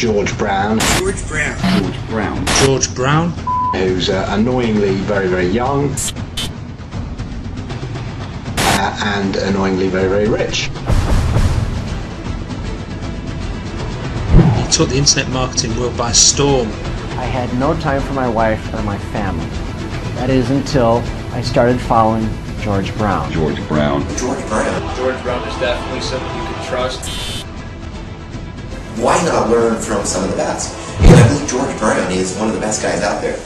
George Brown. George Brown. George Brown. George Brown. Who's annoyingly very, very young. And annoyingly very, very rich. He took the internet marketing world by storm. I had no time for my wife or my family. That is until I started following George Brown. George Brown. George Brown. George Brown is definitely someone you can trust. Why not learn from some of the best? Because I believe George Brown is one of the best guys out there.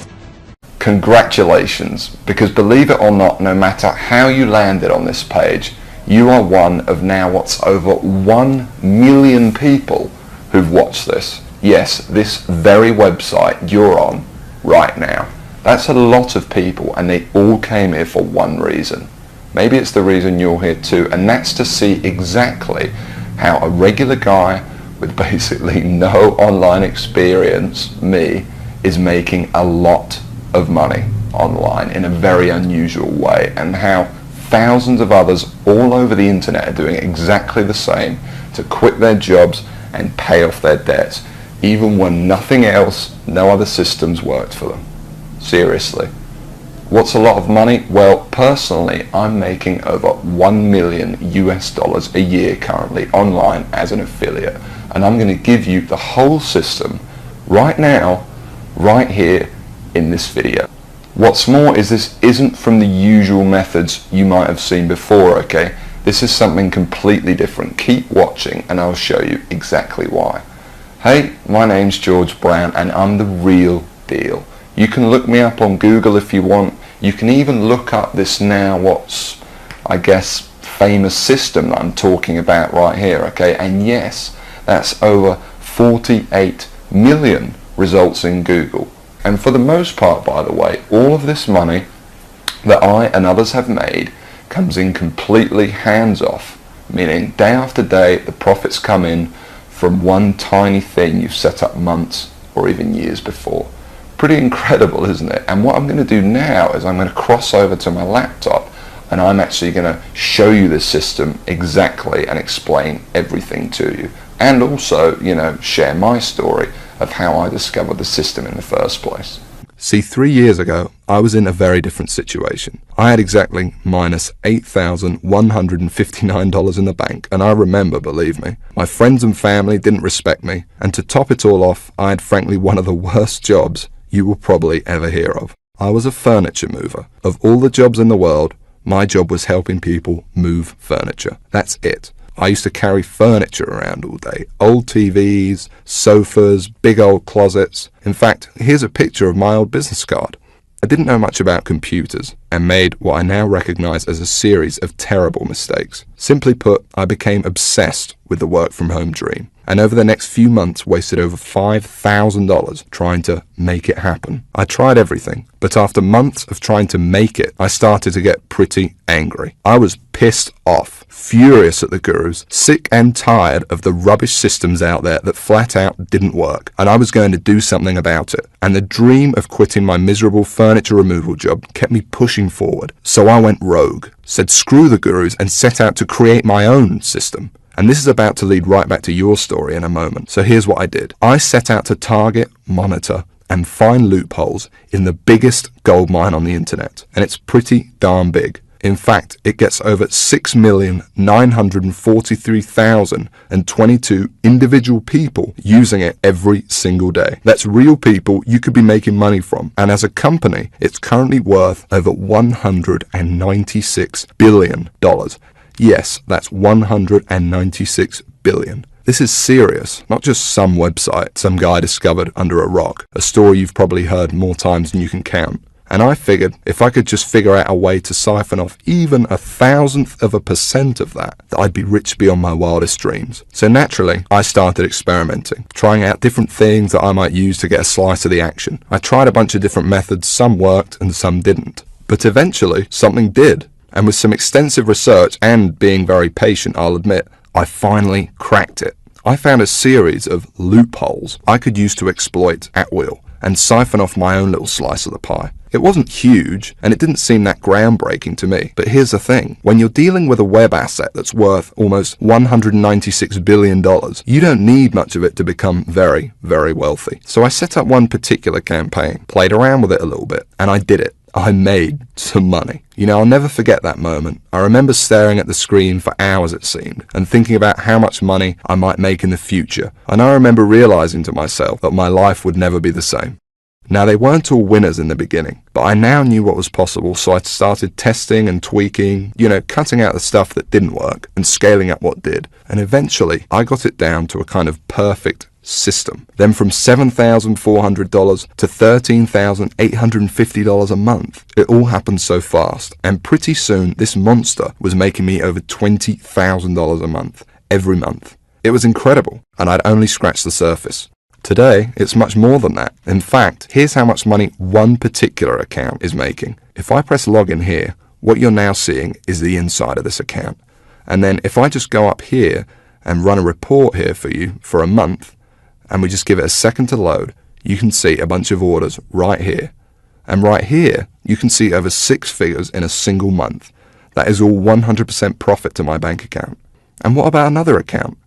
Congratulations, because believe it or not, no matter how you landed on this page, you are one of now what's over 1 million people who've watched this. Yes, this very website you're on right now. That's a lot of people, and they all came here for one reason. Maybe it's the reason you're here too, and that's to see exactly how a regular guy with basically no online experience, me, is making a lot of money online in a very unusual way, and how thousands of others all over the internet are doing exactly the same to quit their jobs and pay off their debts, even when nothing else, no other systems worked for them. Seriously. What's a lot of money? Well, personally, I'm making over $1 million US a year currently online as an affiliate, and I'm going to give you the whole system right now, right here in this video. What's more is this isn't from the usual methods you might have seen before, okay? This is something completely different. Keep watching and I'll show you exactly why. Hey, my name's George Brown and I'm the real deal. You can look me up on Google if you want. You can even look up this now what's, I guess, famous system that I'm talking about right here, okay? And yes, that's over 48 million results in Google. And for the most part, by the way, all of this money that I and others have made comes in completely hands-off, meaning day after day the profits come in from one tiny thing you've set up months or even years before. Pretty incredible, isn't it? And what I'm going to do now is I'm going to cross over to my laptop and I'm actually going to show you this system exactly and explain everything to you. And also, you know, share my story of how I discovered the system in the first place. See, 3 years ago, I was in a very different situation. I had exactly minus $8,159 in the bank, and I remember, believe me, my friends and family didn't respect me, and to top it all off, I had frankly one of the worst jobs you will probably ever hear of. I was a furniture mover. Of all the jobs in the world, my job was helping people move furniture. That's it. I used to carry furniture around all day. Old TVs, sofas, big old closets. In fact, here's a picture of my old business card. I didn't know much about computers and made what I now recognize as a series of terrible mistakes. Simply put, I became obsessed with the work from home dream, and over the next few months wasted over $5,000 trying to make it happen. I tried everything, but after months of trying to make it, I started to get pretty angry. I was pissed off, furious at the gurus, sick and tired of the rubbish systems out there that flat out didn't work, and I was going to do something about it. And the dream of quitting my miserable furniture removal job kept me pushing forward. So I went rogue, said screw the gurus, and set out to create my own system. And this is about to lead right back to your story in a moment. So here's what I did. I set out to target, monitor, and find loopholes in the biggest gold mine on the internet. And it's pretty darn big. In fact, it gets over 6,943,022 individual people using it every single day. That's real people you could be making money from. And as a company, it's currently worth over $196 billion. Yes, that's 196 billion. This is serious, not just some website some guy discovered under a rock, a story you've probably heard more times than you can count. And I figured if I could just figure out a way to siphon off even 1,000% of that, I'd be rich beyond my wildest dreams. So naturally, I started experimenting, trying out different things that I might use to get a slice of the action. I tried a bunch of different methods, some worked and some didn't. But eventually, something did. And with some extensive research and being very patient, I'll admit, I finally cracked it. I found a series of loopholes I could use to exploit at will and siphon off my own little slice of the pie. It wasn't huge, and it didn't seem that groundbreaking to me. But here's the thing. When you're dealing with a web asset that's worth almost $196 billion, you don't need much of it to become very, very wealthy. So I set up one particular campaign, played around with it a little bit, and I did it. I made some money. You know, I'll never forget that moment. I remember staring at the screen for hours, it seemed, and thinking about how much money I might make in the future. And I remember realizing to myself that my life would never be the same. Now, they weren't all winners in the beginning, but I now knew what was possible, so I started testing and tweaking, cutting out the stuff that didn't work and scaling up what did. And eventually, I got it down to a kind of perfect system. Then from $7,400 to $13,850 a month. It all happened so fast, and pretty soon this monster was making me over $20,000 a month, every month. It was incredible, and I'd only scratched the surface. Today, it's much more than that. In fact, here's how much money one particular account is making. If I press login here, what you're now seeing is the inside of this account. And then if I just go up here and run a report here for you for a month, and we just give it a second to load, you can see a bunch of orders right here. And right here, you can see over 6 figures in a single month. That is all 100% profit to my bank account. And what about another account?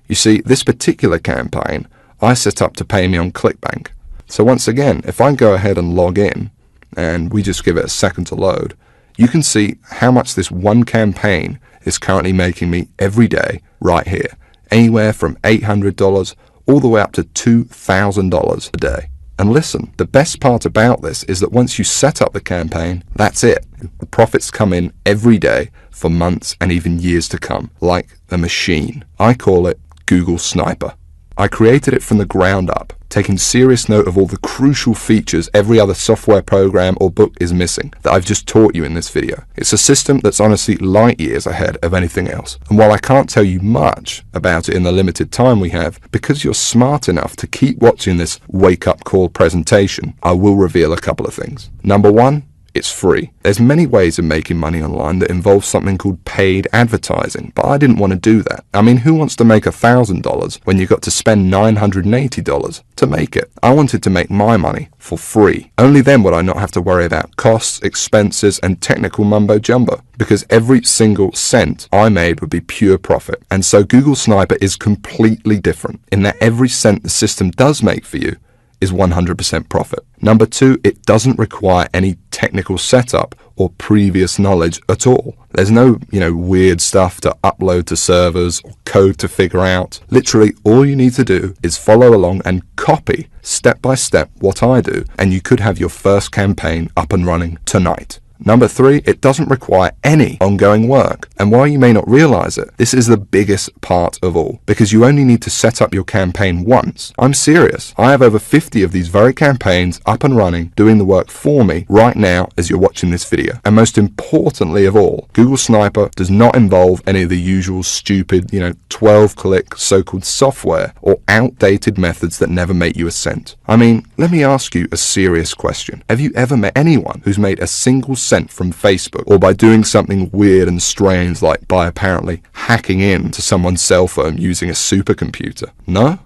You see, this particular campaign, I set up to pay me on ClickBank. So once again, if I go ahead and log in, and we just give it a second to load, you can see how much this one campaign is currently making me every day right here. Anywhere from $800 all the way up to $2,000 a day. And listen, the best part about this is that once you set up the campaign, that's it. The profits come in every day for months and even years to come, like a machine. I call it Google Sniper. I created it from the ground up, taking serious note of all the crucial features every other software program or book is missing that I've just taught you in this video. It's a system that's honestly light years ahead of anything else. And while I can't tell you much about it in the limited time we have, because you're smart enough to keep watching this wake-up call presentation, I will reveal a couple of things. Number one, it's free. There's many ways of making money online that involve something called paid advertising, but I didn't want to do that. I mean, who wants to make $1,000 when you've got to spend $980 to make it? I wanted to make my money for free. Only then would I not have to worry about costs, expenses, and technical mumbo-jumbo, because every single cent I made would be pure profit. And so Google Sniper is completely different in that every cent the system does make for you is 100% profit. Number two, it doesn't require any technical setup or previous knowledge at all. There's no, weird stuff to upload to servers or code to figure out. Literally, all you need to do is follow along and copy step by step what I do, and you could have your first campaign up and running tonight. Number three, it doesn't require any ongoing work. And while you may not realize it, this is the biggest part of all, because you only need to set up your campaign once. I'm serious. I have over 50 of these very campaigns up and running, doing the work for me right now as you're watching this video. And most importantly of all, Google Sniper does not involve any of the usual stupid, 12-click so-called software or outdated methods that never make you a cent. I mean, let me ask you a serious question. Have you ever met anyone who's made a single cent from Facebook, or by doing something weird and strange like by apparently hacking into someone's cell phone using a supercomputer? No?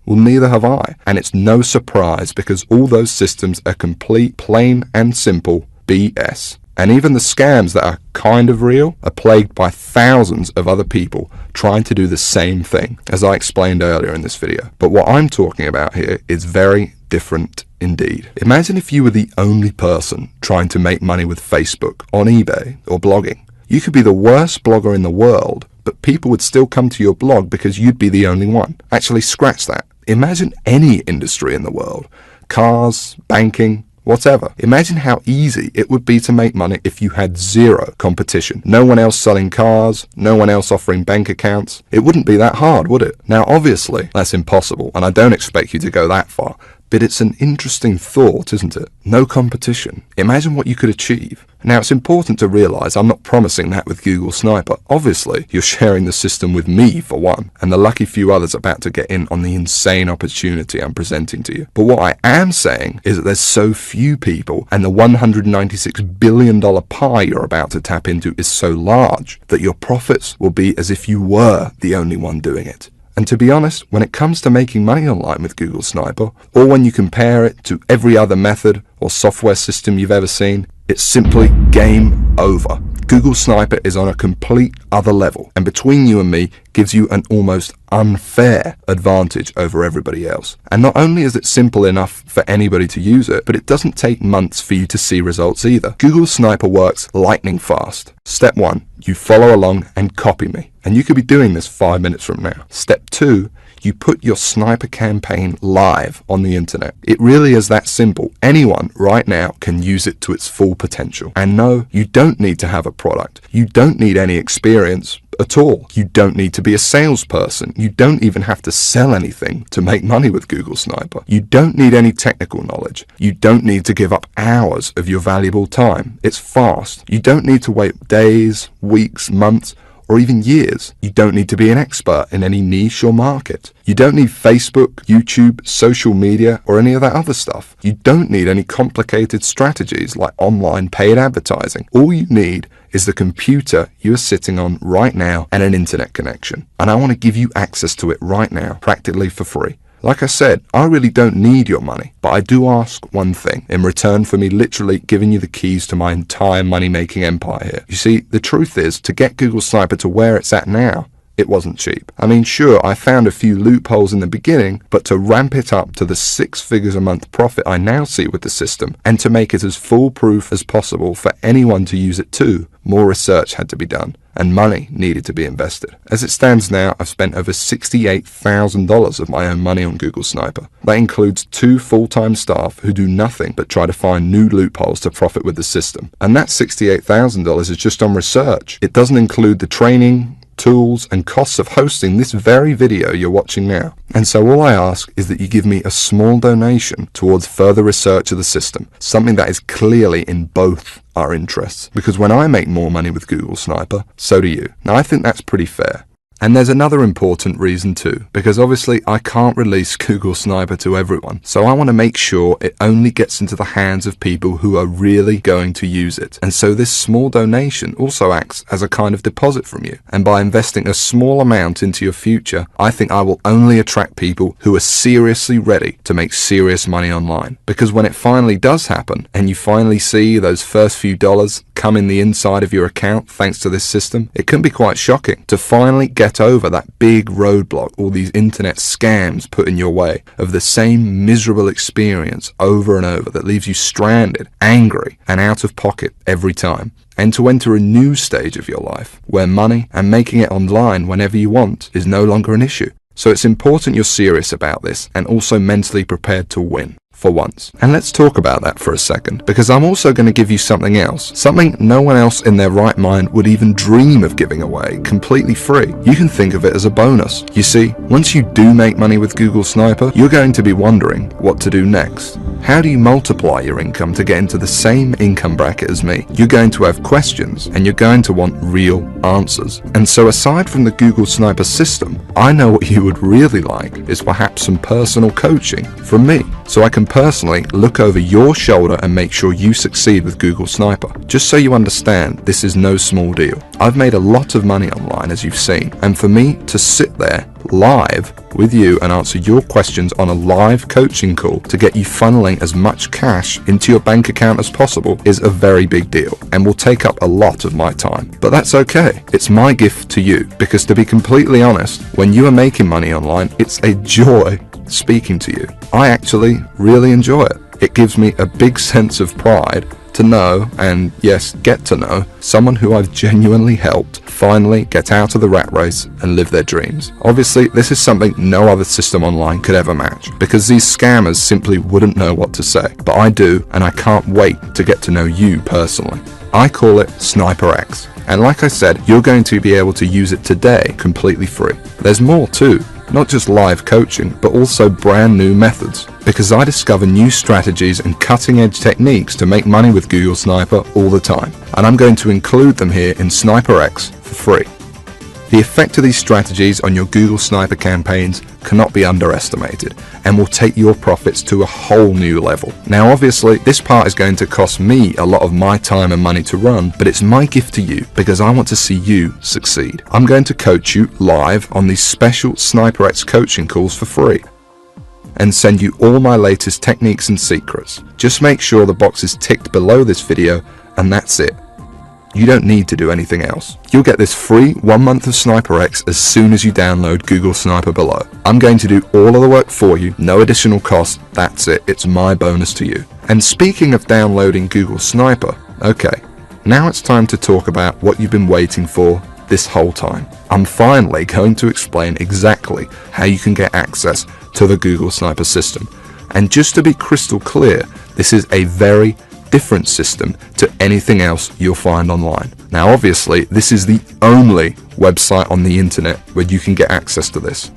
Well, neither have I. And it's no surprise, because all those systems are complete, plain and simple BS. And even the scams that are kind of real are plagued by thousands of other people trying to do the same thing, as I explained earlier in this video. But what I'm talking about here is very different indeed. Imagine if you were the only person trying to make money with Facebook, on eBay, or blogging. You could be the worst blogger in the world, but people would still come to your blog because you'd be the only one. Actually, scratch that. Imagine any industry in the world. Cars, banking, whatever. Imagine how easy it would be to make money if you had zero competition. No one else selling cars, no one else offering bank accounts. It wouldn't be that hard, would it? Now, obviously, that's impossible, and I don't expect you to go that far. But it's an interesting thought, isn't it? No competition. Imagine what you could achieve. Now, it's important to realize I'm not promising that with Google Sniper. Obviously, you're sharing the system with me, for one, and the lucky few others about to get in on the insane opportunity I'm presenting to you. But what I am saying is that there's so few people, and the $196 billion pie you're about to tap into is so large, that your profits will be as if you were the only one doing it. And to be honest, when it comes to making money online with Google Sniper, or when you compare it to every other method or software system you've ever seen, it's simply game over. Google Sniper is on a complete other level, and between you and me gives you an almost unfair advantage over everybody else. And not only is it simple enough for anybody to use it, but it doesn't take months for you to see results either. Google Sniper works lightning fast. Step 1, you follow along and copy me. And you could be doing this 5 minutes from now. Step 2, you put your sniper campaign live on the internet. It really is that simple. Anyone right now can use it to its full potential. And no, you don't need to have a product. You don't need any experience at all. You don't need to be a salesperson. You don't even have to sell anything to make money with Google Sniper. You don't need any technical knowledge. You don't need to give up hours of your valuable time. It's fast. You don't need to wait days, weeks, months, or even years. You don't need to be an expert in any niche or market. You don't need Facebook, YouTube, social media, or any of that other stuff. You don't need any complicated strategies like online paid advertising. All you need is the computer you are sitting on right now and an internet connection. And I want to give you access to it right now, practically for free. Like I said, I really don't need your money, but I do ask one thing in return for me literally giving you the keys to my entire money-making empire here. You see, the truth is, to get Google Sniper to where it's at now, it wasn't cheap. I mean, sure, I found a few loopholes in the beginning, but to ramp it up to the 6 figures a month profit I now see with the system, and to make it as foolproof as possible for anyone to use it too, more research had to be done, and money needed to be invested. As it stands now, I've spent over $68,000 of my own money on Google Sniper. That includes 2 full-time staff who do nothing but try to find new loopholes to profit with the system. And that $68,000 is just on research. It doesn't include the training, tools, and costs of hosting this very video you're watching now. And so all I ask is that you give me a small donation towards further research of the system, something that is clearly in both our interests. Because when I make more money with Google Sniper, so do you. Now I think that's pretty fair. And there's another important reason too, because obviously I can't release Google Sniper to everyone, so I want to make sure it only gets into the hands of people who are really going to use it. And so this small donation also acts as a kind of deposit from you. And by investing a small amount into your future, I think I will only attract people who are seriously ready to make serious money online. Because when it finally does happen, and you finally see those first few dollars come in the inside of your account thanks to this system, it can be quite shocking to finally get over that big roadblock all these internet scams put in your way of the same miserable experience over and over that leaves you stranded, angry, and out of pocket every time. And to enter a new stage of your life where money and making it online whenever you want is no longer an issue. So it's important you're serious about this and also mentally prepared to win. For once. And let's talk about that for a second, because I'm also going to give you something else, something no one else in their right mind would even dream of giving away completely free. You can think of it as a bonus. You see, once you do make money with Google Sniper, you're going to be wondering what to do next. How do you multiply your income to get into the same income bracket as me? You're going to have questions and you're going to want real answers. And so aside from the Google Sniper system, I know what you would really like is perhaps some personal coaching from me, so I can personally look over your shoulder and make sure you succeed with Google Sniper. Just so you understand, this is no small deal. I've made a lot of money online, as you've seen, and for me to sit there live with you and answer your questions on a live coaching call to get you funneling as much cash into your bank account as possible is a very big deal and will take up a lot of my time. But that's okay. It's my gift to you, because to be completely honest, when you are making money online, it's a joy speaking to you. I actually really enjoy it. It gives me a big sense of pride to know, and yes, get to know, someone who I've genuinely helped finally get out of the rat race and live their dreams. Obviously, this is something no other system online could ever match, because these scammers simply wouldn't know what to say. But I do, and I can't wait to get to know you personally. I call it Sniper X. And like I said, you're going to be able to use it today completely free. There's more too. Not just live coaching, but also brand new methods. Because I discover new strategies and cutting edge techniques to make money with Google Sniper all the time. And I'm going to include them here in Sniper X for free. The effect of these strategies on your Google Sniper campaigns cannot be underestimated and will take your profits to a whole new level. Now obviously this part is going to cost me a lot of my time and money to run, but it's my gift to you because I want to see you succeed. I'm going to coach you live on these special SniperX coaching calls for free and send you all my latest techniques and secrets. Just make sure the box is ticked below this video and that's it. You don't need to do anything else. You'll get this free 1 month of SniperX as soon as you download Google Sniper below. I'm going to do all of the work for you, no additional cost, that's it, it's my bonus to you. And speaking of downloading Google Sniper, okay, now it's time to talk about what you've been waiting for this whole time. I'm finally going to explain exactly how you can get access to the Google Sniper system. And just to be crystal clear, this is a very different system to anything else you'll find online. Now obviously this is the only website on the internet where you can get access to this.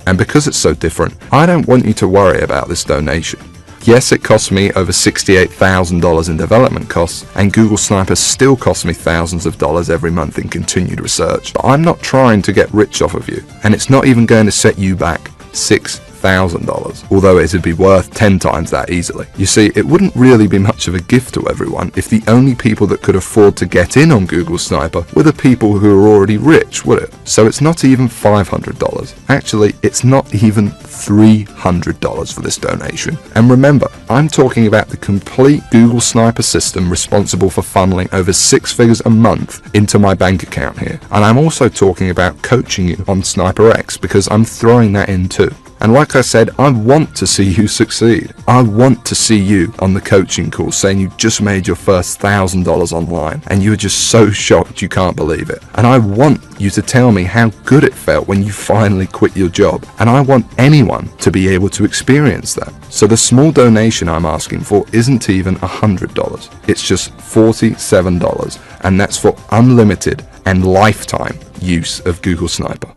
And because it's so different, I don't want you to worry about this donation. Yes, it cost me over $68,000 in development costs, and Google Sniper still costs me thousands of dollars every month in continued research. But I'm not trying to get rich off of you, and it's not even going to set you back $6,000, although it'd be worth 10 times that easily. You see, it wouldn't really be much of a gift to everyone if the only people that could afford to get in on Google Sniper were the people who are already rich, would it? So it's not even $500. Actually, it's not even $300 for this donation. And remember, I'm talking about the complete Google Sniper system responsible for funneling over 6 figures a month into my bank account here. And I'm also talking about coaching you on SniperX because I'm throwing that in too. And like I said, I want to see you succeed. I want to see you on the coaching call saying you just made your first $1,000 online and you're just so shocked you can't believe it. And I want you to tell me how good it felt when you finally quit your job. And I want anyone to be able to experience that. So the small donation I'm asking for isn't even $100. It's just $47, and that's for unlimited and lifetime use of Google Sniper.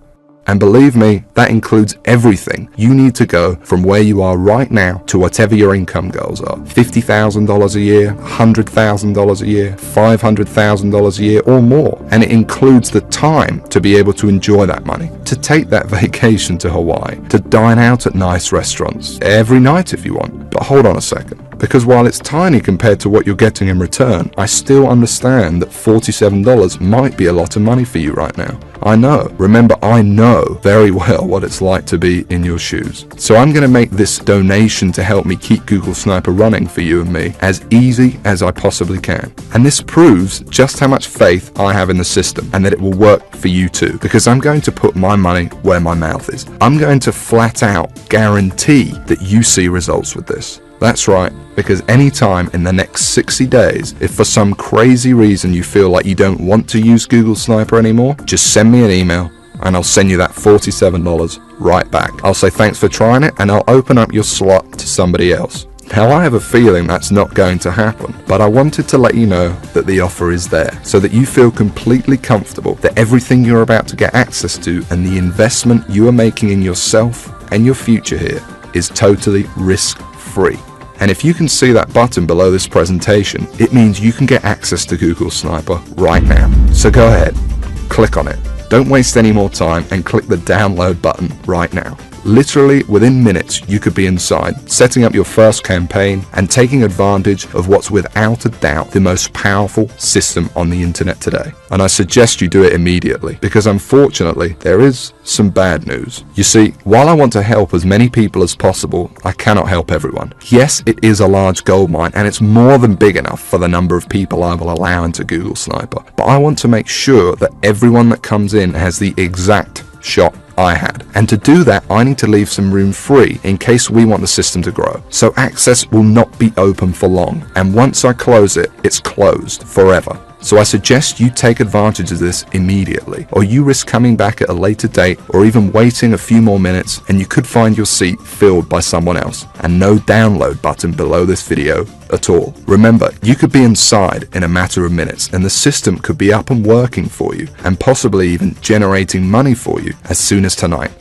And believe me, that includes everything you need to go from where you are right now to whatever your income goals are. $50,000 a year, $100,000 a year, $500,000 a year or more. And it includes the time to be able to enjoy that money, to take that vacation to Hawaii, to dine out at nice restaurants every night if you want. But hold on a second. Because while it's tiny compared to what you're getting in return, I still understand that $47 might be a lot of money for you right now. I know. Remember, I know very well what it's like to be in your shoes. So I'm going to make this donation to help me keep Google Sniper running for you and me as easy as I possibly can. And this proves just how much faith I have in the system and that it will work for you too. Because I'm going to put my money where my mouth is. I'm going to flat out guarantee that you see results with this. That's right, because anytime in the next 60 days, if for some crazy reason you feel like you don't want to use Google Sniper anymore, just send me an email and I'll send you that $47 right back. I'll say thanks for trying it and I'll open up your slot to somebody else. Now I have a feeling that's not going to happen, but I wanted to let you know that the offer is there so that you feel completely comfortable that everything you're about to get access to and the investment you are making in yourself and your future here is totally risk-free. And if you can see that button below this presentation, it means you can get access to Google Sniper right now. So go ahead, click on it. Don't waste any more time and click the download button right now. Literally within minutes you could be inside, setting up your first campaign and taking advantage of what's without a doubt the most powerful system on the internet today. And I suggest you do it immediately because unfortunately there is some bad news. You see, while I want to help as many people as possible, I cannot help everyone. Yes, it is a large gold mine and it's more than big enough for the number of people I will allow into Google Sniper. But I want to make sure that everyone that comes in has the exact shot I had. And to do that, I need to leave some room free in case we want the system to grow. So access will not be open for long. And once I close it, it's closed forever. So I suggest you take advantage of this immediately, or you risk coming back at a later date or even waiting a few more minutes and you could find your seat filled by someone else and no download button below this video at all. Remember, you could be inside in a matter of minutes and the system could be up and working for you and possibly even generating money for you as soon as tonight.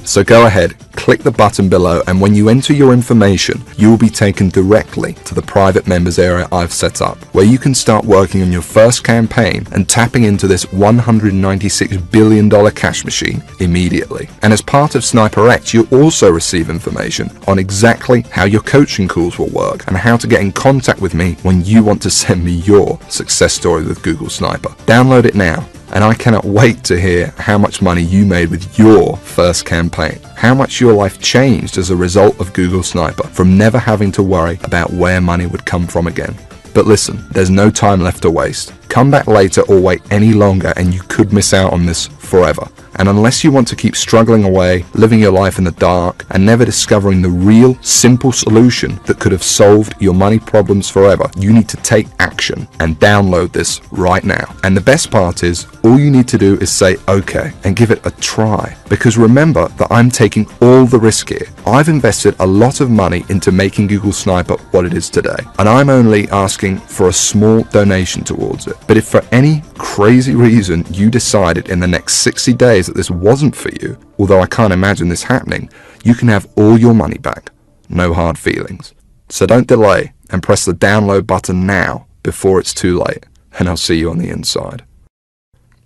So go ahead, click the button below, and when you enter your information, you will be taken directly to the private members area I've set up, where you can start working on your first campaign and tapping into this $196 billion cash machine immediately. And as part of SniperX, you'll also receive information on exactly how your coaching calls will work and how to get in contact with me when you want to send me your success story with Google Sniper. Download it now, and I cannot wait to hear how much money you made with your first campaign, how much your life changed as a result of Google Sniper, from never having to worry about where money would come from again. But listen, there's no time left to waste. Come back later or wait any longer and you could miss out on this forever. And unless you want to keep struggling away, living your life in the dark, and never discovering the real, simple solution that could have solved your money problems forever, you need to take action and download this right now. And the best part is, all you need to do is say okay and give it a try. Because remember that I'm taking all the risk here. I've invested a lot of money into making Google Sniper what it is today, and I'm only asking for a small donation towards it. But if for any crazy reason you decided in the next 60 days that this wasn't for you, although I can't imagine this happening, you can have all your money back. No hard feelings. So don't delay and press the download button now before it's too late, and I'll see you on the inside.